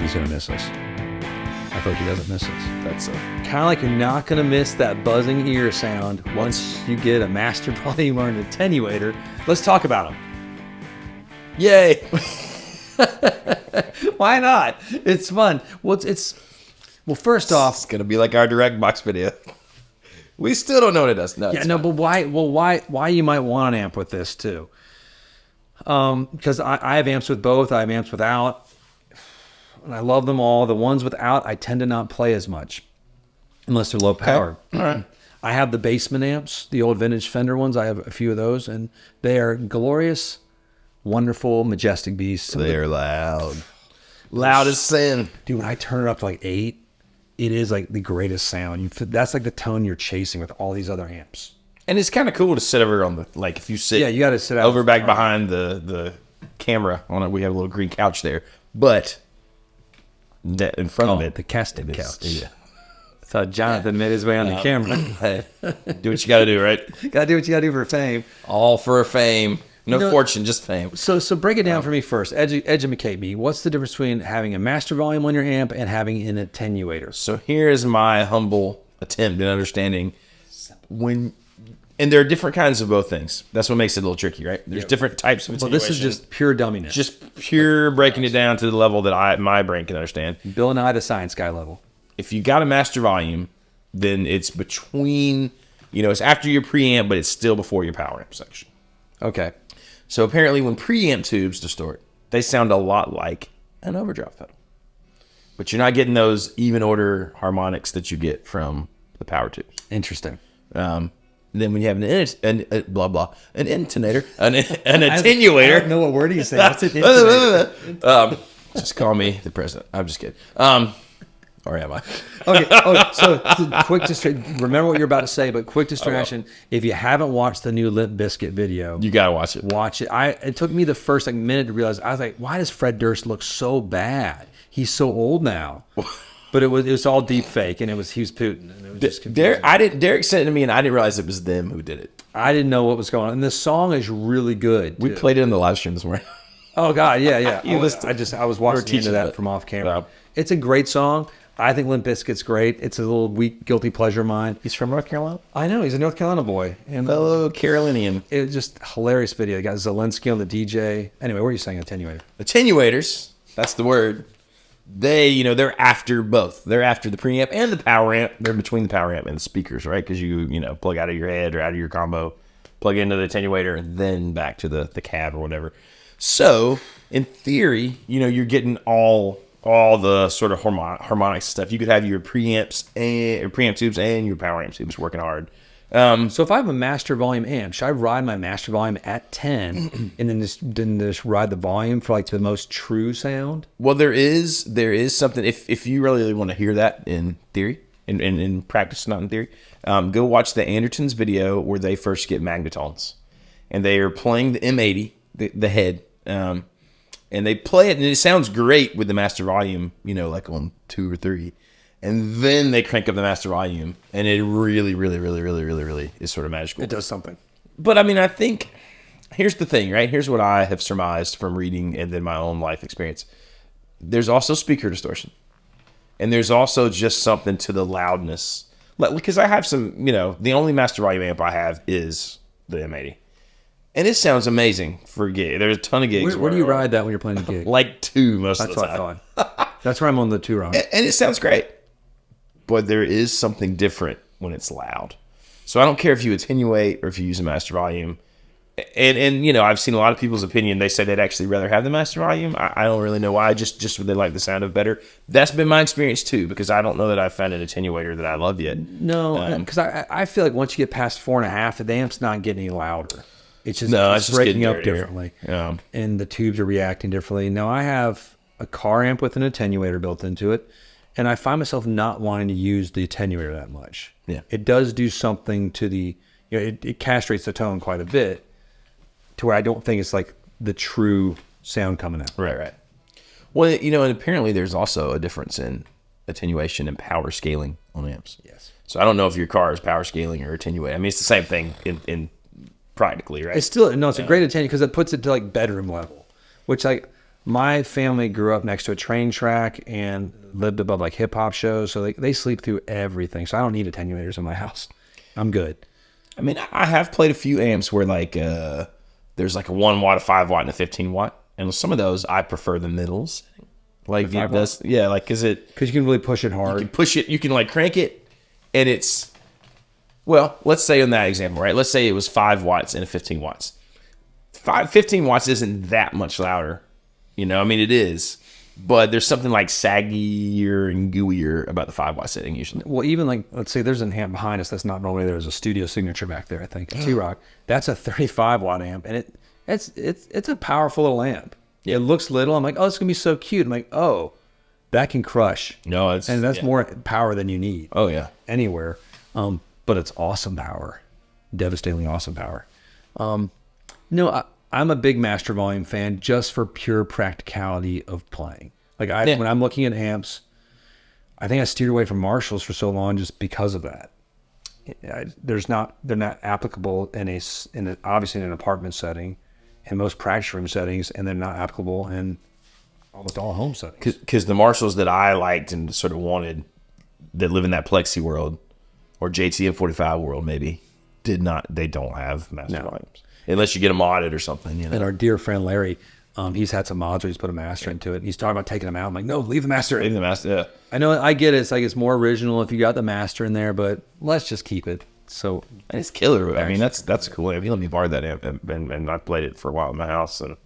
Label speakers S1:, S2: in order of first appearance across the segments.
S1: he's going to miss us. I feel like he doesn't miss us.
S2: That's
S1: Kind of like you're not going to miss that buzzing ear sound once you get a master volume or an attenuator. Let's talk about them.
S2: yay.
S1: Why not? It's fun. Well, first off,
S2: It's gonna be like our direct box video. We still don't know what it does. No,
S1: yeah,
S2: it's
S1: no,
S2: fine.
S1: but why? Well, why you might want an amp with this too? Because I have amps with both. I have amps without, and I love them all. The ones without, I tend to not play as much, unless they're low powered.
S2: All right.
S1: I have the basement amps, the old vintage Fender ones. I have a few of those, and they are glorious, wonderful, majestic beasts.
S2: They're loud. Loud as sin.
S1: Dude, when I turn it up to like 8, it is like the greatest sound. That's like the tone you're chasing with all these other amps.
S2: And it's kind of cool to sit over on the, like, if you sit
S1: Yeah, you got to sit out
S2: over back behind the camera on it. We have a little green couch there. But in front of it,
S1: the casting
S2: it is-
S1: couch.
S2: Yeah.
S1: So Jonathan made his way on the camera.
S2: Hey, do what you got to do, right?
S1: Gotta do what you gotta do for fame.
S2: All for fame. No
S1: know-
S2: fortune, just fame.
S1: So break it down for me first. Educate me. What's the difference between having a master volume on your amp and having an attenuator?
S2: So here's my humble attempt at understanding and there are different kinds of both things. That's what makes it a little tricky, right? There's different types of
S1: Well,
S2: attenuation.
S1: this is just pure dumminess.
S2: just pure breaking it down to the level that my brain can understand.
S1: Bill and I, the science guy level.
S2: If you got a master volume, then it's between, it's after your preamp, but it's still before your power amp section.
S1: Okay.
S2: So apparently when preamp tubes distort, they sound a lot like an overdrive pedal. But you're not getting those even order harmonics that you get from the power tubes.
S1: Interesting.
S2: Then when you have an intonator, an
S1: I
S2: attenuator.
S1: don't know what word he's saying. What's it? Intonator?
S2: Just call me the president. I'm just kidding. Or am I?
S1: Okay. So quick distraction. Remember what you're about to say, but quick distraction. If you haven't watched the new Limp Bizkit video,
S2: You gotta watch it.
S1: watch it. It took me the first minute to realize. I was like, why does Fred Durst look so bad? He's so old now. But it was all deep fake, and he was Putin, and it was just confusing.
S2: Derek sent it to me, and I didn't realize it was them who did it.
S1: I didn't know what was going on, and the song is really good.
S2: We
S1: too.
S2: played it in the live stream this morning.
S1: Oh God, yeah.
S2: You listened.
S1: I was watching
S2: teaching
S1: into that
S2: it.
S1: from off camera.
S2: Yeah.
S1: It's a great song. I think Limp Bizkit's great. It's a little weak, guilty pleasure of mine.
S2: He's from North Carolina.
S1: I know he's a North Carolina boy, and
S2: Fellow Carolinian.
S1: it was just hilarious video. You got Zelensky on the DJ. Anyway, what are you saying? Attenuator.
S2: Attenuators, that's the word. They're after both. They're after the preamp and the power amp. They're between the power amp and the speakers, right? Because you plug out of your head or out of your combo, plug into the attenuator, and then back to the cab or whatever. So, in theory, you're getting all the sort of harmonic stuff. You could have your preamp tubes and your power amp tubes working hard.
S1: So if I have a master volume amp, should I ride my master volume at 10 and then just ride the volume for like the most true sound?
S2: Well, there is something. If you really want to hear that in theory, in practice, not in theory, go watch the Andertons video where they first get magnetones, and they are playing the M80, the head, and they play it, and it sounds great with the master volume, like on 2 or 3. And then they crank up the master volume, and it really, really, really, really, really, really is sort of magical.
S1: It does something.
S2: But I mean, I think here's the thing, right? Here's what I have surmised from reading and then my own life experience. There's also speaker distortion, and there's also just something to the loudness. Because I have some, the only master volume amp I have is the M80, and it sounds amazing for a gig. There's a ton of gigs.
S1: Where do you ride that when you're playing a gig?
S2: Like 2 most
S1: That's
S2: of the
S1: what I
S2: time.
S1: thought. That's where I'm on the 2 run.
S2: And it sounds great. But there is something different when it's loud. So I don't care if you attenuate or if you use a master volume. And I've seen a lot of people's opinion. They say they'd actually rather have the master volume. I don't really know why. Just they like the sound of better. That's been my experience too, because I don't know that I've found an attenuator that I love yet.
S1: No, because I feel like once you get past 4.5, the amp's not getting any louder. It's just,
S2: No,
S1: it's
S2: it's just
S1: breaking
S2: getting
S1: up
S2: dirtier.
S1: differently.
S2: Yeah.
S1: And the tubes are reacting differently. Now, I have a car amp with an attenuator built into it, and I find myself not wanting to use the attenuator that much.
S2: Yeah.
S1: It does do something to the, it castrates the tone quite a bit to where I don't think it's like the true sound coming out.
S2: Right. Well, and apparently there's also a difference in attenuation and power scaling on amps.
S1: Yes.
S2: So I don't know if your car is power scaling or attenuating. I mean, it's the same thing in practically, right?
S1: It's still, no, it's a great attenuator because it puts it to like bedroom level, which like My family grew up next to a train track and lived above like hip hop shows, so they sleep through everything. So I don't need attenuators in my house. I'm good.
S2: I mean, I have played a few amps where like there's like a 1 watt, a 5 watt, and a 15 watt, and some of those I prefer the middles. Like it does, yeah, like because you
S1: can really push it hard.
S2: You can push it, you can like crank it, and it's let's say in that example, right? Let's say it was 5 watts and a 15 watts. 15 watts isn't that much louder, you know. I mean, it is, but there's something like saggier and gooier about the 5 watt setting usually.
S1: Well, even like let's say there's an amp behind us that's not normally there. There's a studio signature back there, I think. T-Rock. That's a 35 watt amp, and it's a powerful little amp. Yeah. It looks little. I'm like, oh, it's gonna be so cute. I'm like, oh, that can crush.
S2: No,
S1: that's more power than you need.
S2: Oh yeah,
S1: anywhere. But it's awesome power, devastatingly awesome power. No, I'm a big Master Volume fan just for pure practicality of playing. Like when I'm looking at amps, I think I steered away from Marshalls for so long just because of that. They're not applicable obviously in an apartment setting, in most practice room settings, and they're not applicable in almost all home settings.
S2: Because the Marshalls that I liked and sort of wanted that live in that Plexi world or JTM 45 world maybe they don't have master volumes unless you get them modded or something. You know?
S1: And our dear friend Larry, he's had some mods where he's put a master into it. And he's talking about taking them out. I'm like, no, leave the master.
S2: Leave the master. Yeah.
S1: I know, I get it. It's like it's more original if you got the master in there, but let's just keep it. So
S2: and it's killer. I mean, that's a cool amp. He let me borrow that amp, and I played it for a while in my house, and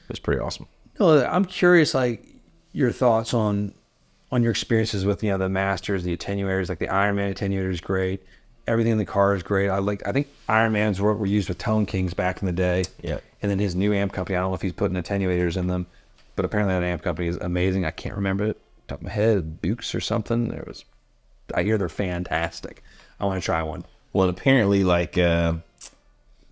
S2: it's pretty awesome.
S1: No, I'm curious, like your thoughts on your experiences with the masters, the attenuators. Like the Iron Man attenuator is great. Everything in the car is great. I think Iron Man's were used with Tone Kings back in the day. Yeah. And then his new amp company, I don't know if he's putting attenuators in them, but apparently that amp company is amazing. I can't remember it top of my head, Bukes or something. I hear they're fantastic. I want to try one.
S2: Well, and apparently, like the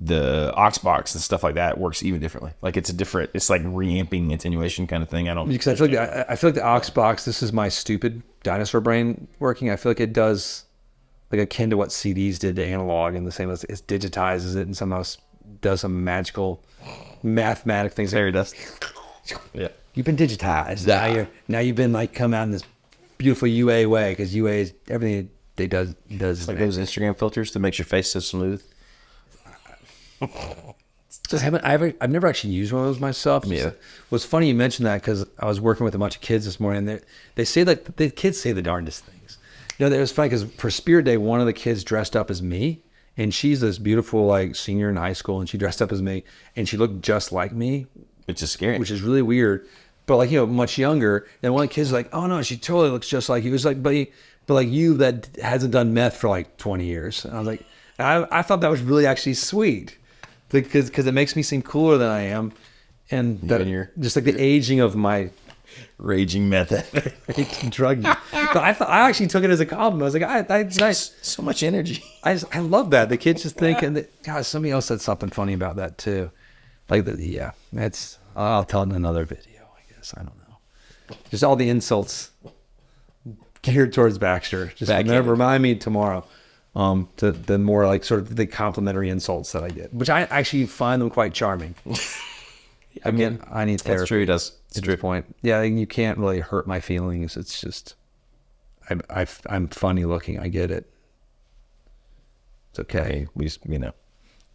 S2: aux box and stuff like that works even differently. Like it's like reamping attenuation kind of thing.
S1: Because I feel like the aux box. This is my stupid dinosaur brain working. I feel like it does like akin to what CDs did to analog, and the same as it digitizes it and somehow does some magical mathematic things.
S2: There it does. Yeah,
S1: you've been digitized. Now you've been like come out in this beautiful UA way, because UA is everything they does
S2: like those Instagram filters that makes your face so smooth.
S1: I've never actually used one of those myself. Yeah. What's funny you mentioned that, because I was working with a bunch of kids this morning, and they say that the kids say the darndest things. It was funny because for Spirit Day, one of the kids dressed up as me, and she's this beautiful like senior in high school, and she dressed up as me, and she looked just like me,
S2: which is scary,
S1: which is really weird. But like much younger, and one of the kids was like, oh no, she totally looks just like you. It was like, but like you that hasn't done meth for like 20 years. And I was like, I thought that was really actually sweet, because it makes me seem cooler than I am, and that you're just like the aging of my
S2: raging meth
S1: drug use. But I actually took it as a compliment. I was like, that's nice.
S2: So much energy.
S1: I love that. The kids just think, and God, somebody else said something funny about that too. Like I'll tell it in another video, I guess. I don't know. Just all the insults geared towards Baxter. Just remind me tomorrow. To the more like sort of the complimentary insults that I get, which I actually find them quite charming. I need therapy.
S2: That's true. He does.
S1: It's true point. Yeah, you can't really hurt my feelings. It's just I'm funny looking. I get it. It's okay.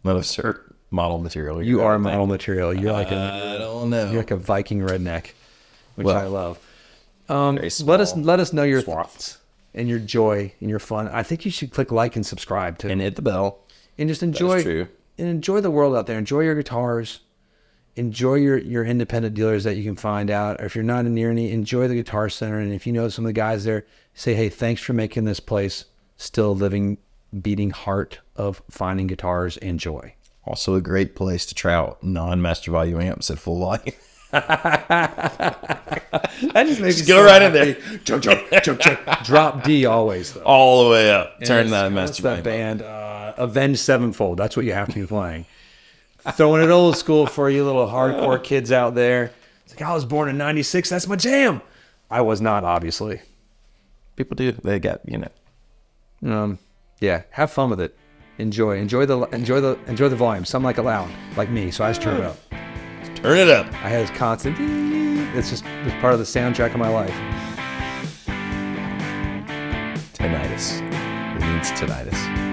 S2: Let us hurt model material.
S1: You are model material. You're like
S2: I don't know.
S1: You're like a Viking redneck, which I love. Let us know your thoughts and your joy and your fun. I think you should click like and subscribe too,
S2: and hit the bell,
S1: and just enjoy the world out there. Enjoy your guitars. Enjoy your independent dealers that you can find out. Or if you're not near any, enjoy the Guitar Center. And if you know some of the guys there, say, hey, thanks for making this place still a living, beating heart of finding guitars and joy.
S2: Also a great place to try out non-master volume amps at full volume.
S1: That just makes
S2: me go right in there.
S1: Chug. Drop D always, though.
S2: All the way up. Turn that master volume.
S1: That band, Avenged Sevenfold. That's what you have to be playing. Throwing it old school for you little hardcore kids out there. It's like, I was born in 96. That's my jam. I was not, obviously.
S2: People do. They got,
S1: Yeah, have fun with it. Enjoy the volume. Some like it loud, like me, so I just turn it up.
S2: Turn it up.
S1: I had this constant. It's part of the soundtrack of my life.
S2: Tinnitus. It needs tinnitus.